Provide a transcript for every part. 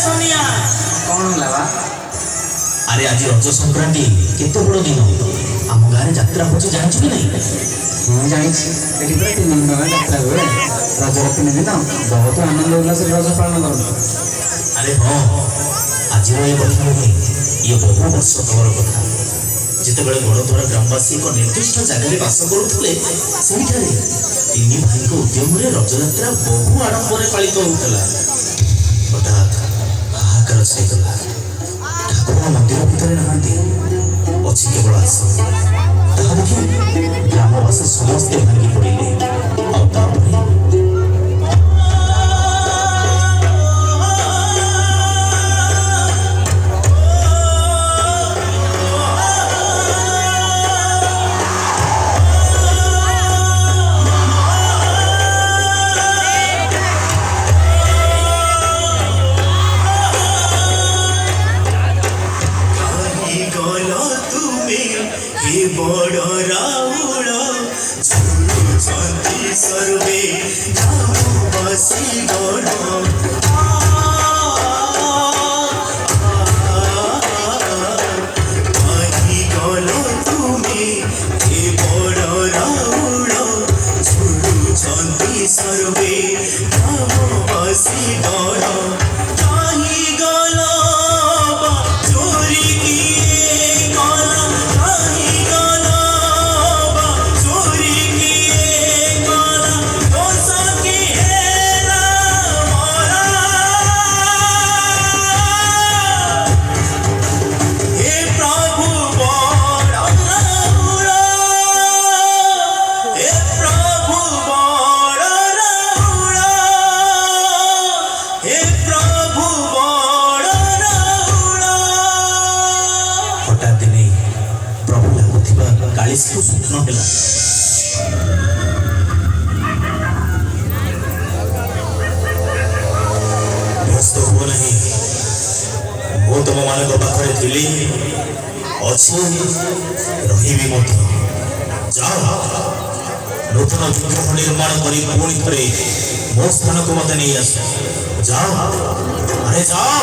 सोनिया कौन लगा अरे आज रज संक्रांति केते बड़ दिन आम गाँव यात्रा होची जानछु कि नहीं हाँ जानी एटी पूरा 3 दिन का यात्रा हुए रजर 3 दिन बहुत आनंद उल्लास रज पालन कर अरे हाँ आज ये कथा नहीं ये बहु वर्ष तलर कथा जितेबाला गणद्वारा ग्रामवासी एक निर्दिष्ट जगह बास करुले तीन भाई उद्यम रजयात्रा बहु आडंबर पालित होता हठात हाहाकार सहीगला ठाकुर मंदिर भितर नहांती अच्छी केवल आस ताहा देखि ग्रामवासी समस्ते भांगी पड़े तुम मान पाखे थी अच्छी रही जाओ नूतन विग्रह निर्माण कर पुणी थे मो स्थान को मत नहीं आस जाओ अरे जाओ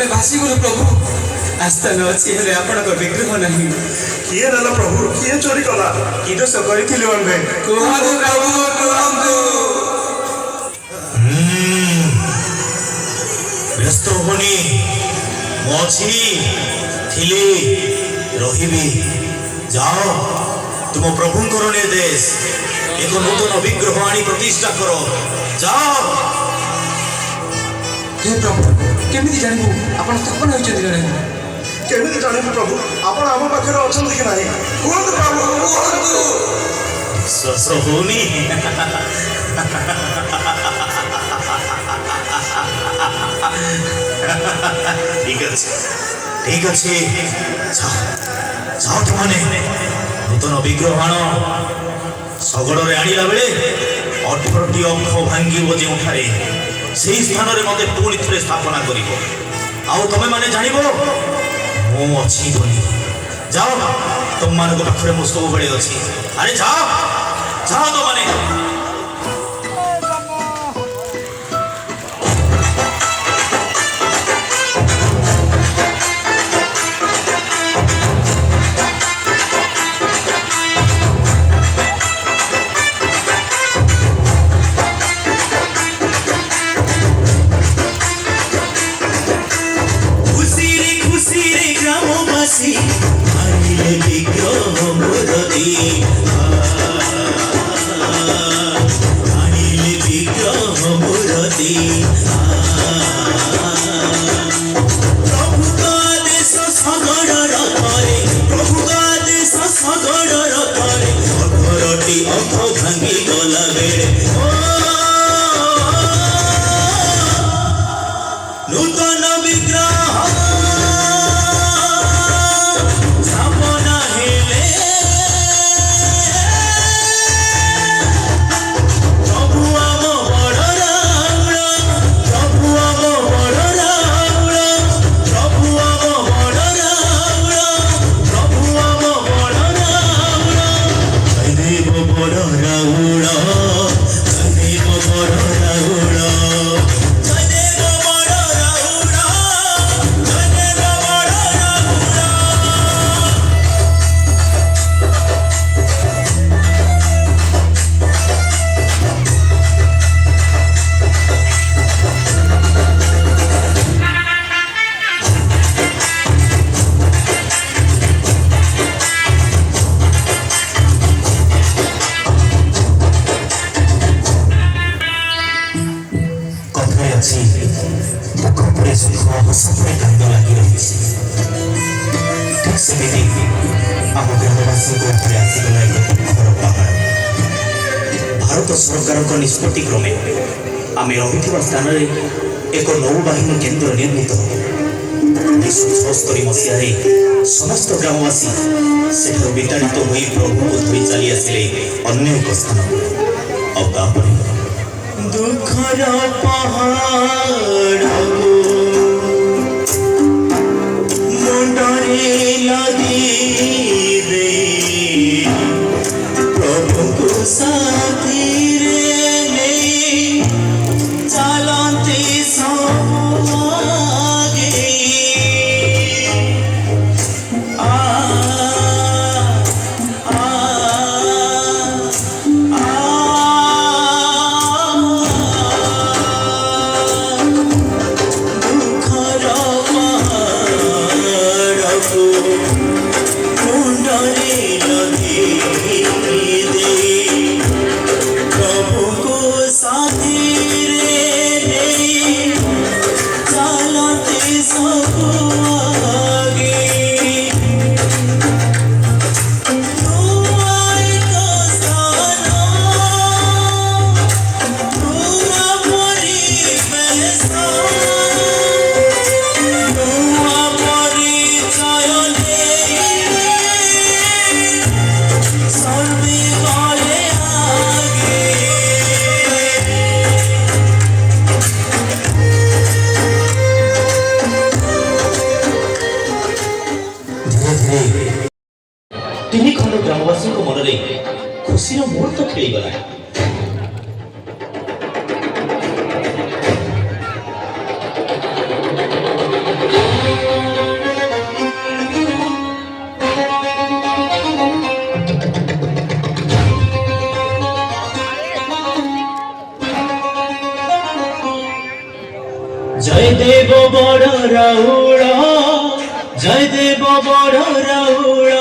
भाषी गुरु प्रभु आस्थान अच्छी हेले आपण विग्रह नहीं किए ना प्रभु किए चोरी कला कि दोष करिथिलु आमे कुहतु प्रभु कुहतु व्यस्त होनी मछी थिली रहिबी जाओ तुम प्रभुंकर निर्देश एक नूतन विग्रह आनी प्रतिष्ठा करो जाओ हे प्रभु केमिति जानबु आपण स्थापन होइछथि गरे केमिति जानबु प्रभु आपण आम पाखरे अछन कि नाही कुहतु प्रभु कुहतु विश्वास होनी ठीक अच्छे जाओ तुमने नूतन विग्रह आण शगड़े आणला बेले ଅଠରଟି ଅଖ ଭାଙ୍ଗିବ ଯେଉଁଠାରେ ସେହି ସ୍ଥାନରେ ମୋତେ ପୁଣି ଥରେ ସ୍ଥାପନା କରିବ। ଆଉ ତମେମାନେ ଜାଣିବ ମୁଁ ଅଛି ବୋଲି। ଯାଅ, ତମମାନଙ୍କ ପାଖରେ ମୁଁ ସବୁବେଳେ ଅଛି। ଆରେ ଯାଅ ଯାଅ ତମମାନେ। আনিলে বিগ্রহ মূরতি, আনিলে বিগ্রহ মূরতি। প্রভুগ দেশ সগড় রথরে, প্রভুগ দেশ সগড় রথরে 18টি অখ ভাঙ্গি গলা বেড়ে। নূতন বিগ্রহ भारत सरकार निष्पत्ति क्रमे आम रही स्थान एक नौबाहिनी केन्द्र निर्मित 1976 मसीह समस्त ग्रामवासी से विताड़ित हो प्रभु को धरी चली आसिले अन्य एक स्थान। दुखर पहाड़ मुंडरे लदी दे प्रभु को साथी रे नहीं चलते आगे तीन खंड ग्रामवासी मन में खुशी मुहूर्त खेलीगला। जय देव बड़ राउड़, जय देव बड़ राउड़।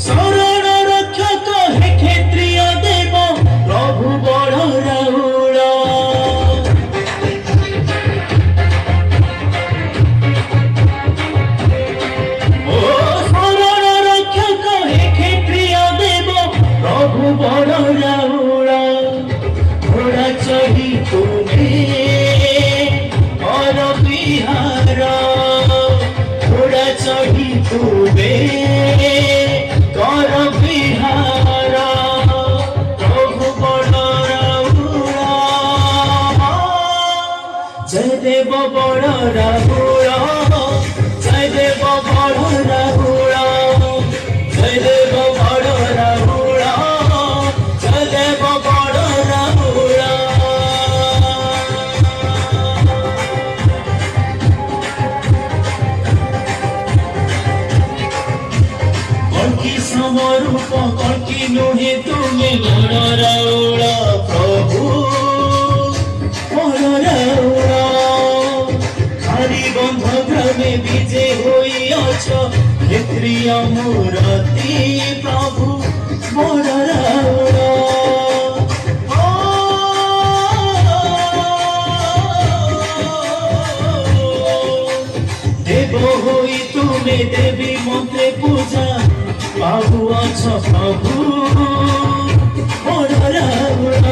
शरण रक्षक हे বড় রাহুল জয় দেব বড় রাহুল জয় দেব বড় রাহুল জয় দেব বড় রাহুল কলকি সমরূপ কলকি নুহে তুমি বড় রাহুল প্রভু বড় রাহুল হরিবন্ধ গ্রামে বিজে হইয়াছ ক্ষেত্রীয় মূরতি প্রভু বড় রাহুল দেব হই তুমি দেবী মন্ত্রে পূজা বাবু আছ প্রভু বড় রাহুল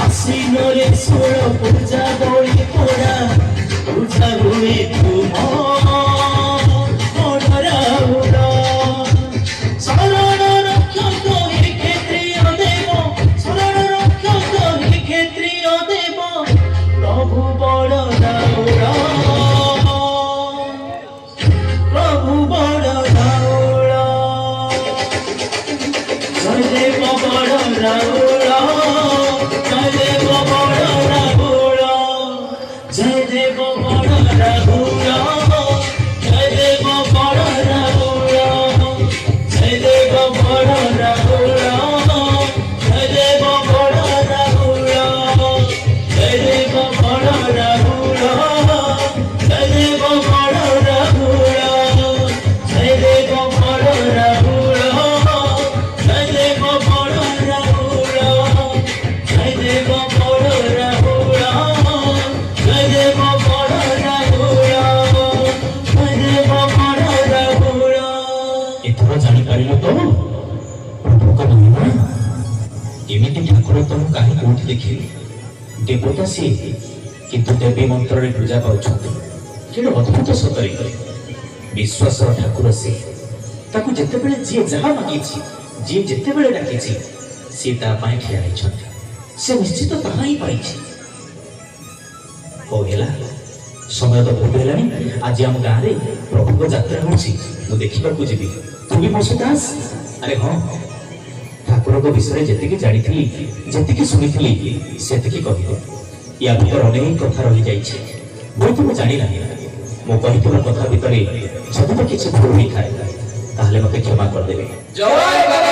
আশ্বিনরে ষোল পূজা বড়ি পড়া পূজা হুয়ে তুম বড় রাহুল শরণ রক্ষক হে ক্ষেত্রীয় দেব শরণ রক্ষক হে ক্ষেত্রীয় দেব প্রভু বড় রাহুল প্রভু বড় রাহুল জয় দেব বড় রাহুল জয় দেব বড় রাহুল জয় দেব বড় রাহুল জয় দেব বড় রাহুল জয় দেব বড় রাহুল জয় দেব বড় রাহুল জয় দেব বড় রাহুল জয় দেব বড় রাহুল জয় দেব বড় রাহুল জয় দেব বড় রাহুল জয় দেব বড় রাহুল জয় দেব বড় রাহুল জয় দেব বড় রাহুল এଥର ଜାଣିପାରିଲ ତ ପ୍ରଭୁଙ୍କ ମହିମା ଏମିତି ଠାକୁର ତ ମୁଁ କାହିଁ କୋଉଠି ଦେଖିଲି ଦେବତା ସିଏ କିନ୍ତୁ ଦେବୀ ମନ୍ତ୍ରରେ ପୂଜା ପାଉଛନ୍ତି କେଡ଼େ ଅଦ୍ଭୁତ ସତରେ ବିଶ୍ୱାସର ଠାକୁର ସିଏ ତାକୁ ଯେତେବେଳେ ଯିଏ ଯାହା ମାଗିଛି ଯିଏ ଯେତେବେଳେ ଡାକିଛି ସିଏ ତା ପାଇଁ ଠିଆ ହେଇଛନ୍ତି ସେ ନିଶ୍ଚିତ ତାହା ହିଁ ପାଇଛି ହଉ ହେଲା ସମୟ ତ ବହୁତ ହେଲାଣି ଆଜି ଆମ ଗାଁରେ ପ୍ରଭୁଙ୍କ ଯାତ୍ରା ହେଉଛି ମୁଁ ଦେଖିବାକୁ ଯିବି ତୁ ବି ମୋ ସହିତ ଆସ ଆରେ ହଁ ଠାକୁରଙ୍କ ବିଷୟରେ ଯେତିକି ଜାଣିଥିଲି ଯେତିକି ଶୁଣିଥିଲି ସେତିକି କହିଲି ୟା ଭିତରେ ଅନେକ କଥା ରହିଯାଇଛି ବହୁତ ମୁଁ ଜାଣିନାହିଁ ମୁଁ କହିଥିବା କଥା ଭିତରେ ଯଦି ତ କିଛି ଭୁଲ ହୋଇଥାଏ ତାହେଲେ ମୋତେ କ୍ଷମା କରିଦେବେ ଜୟ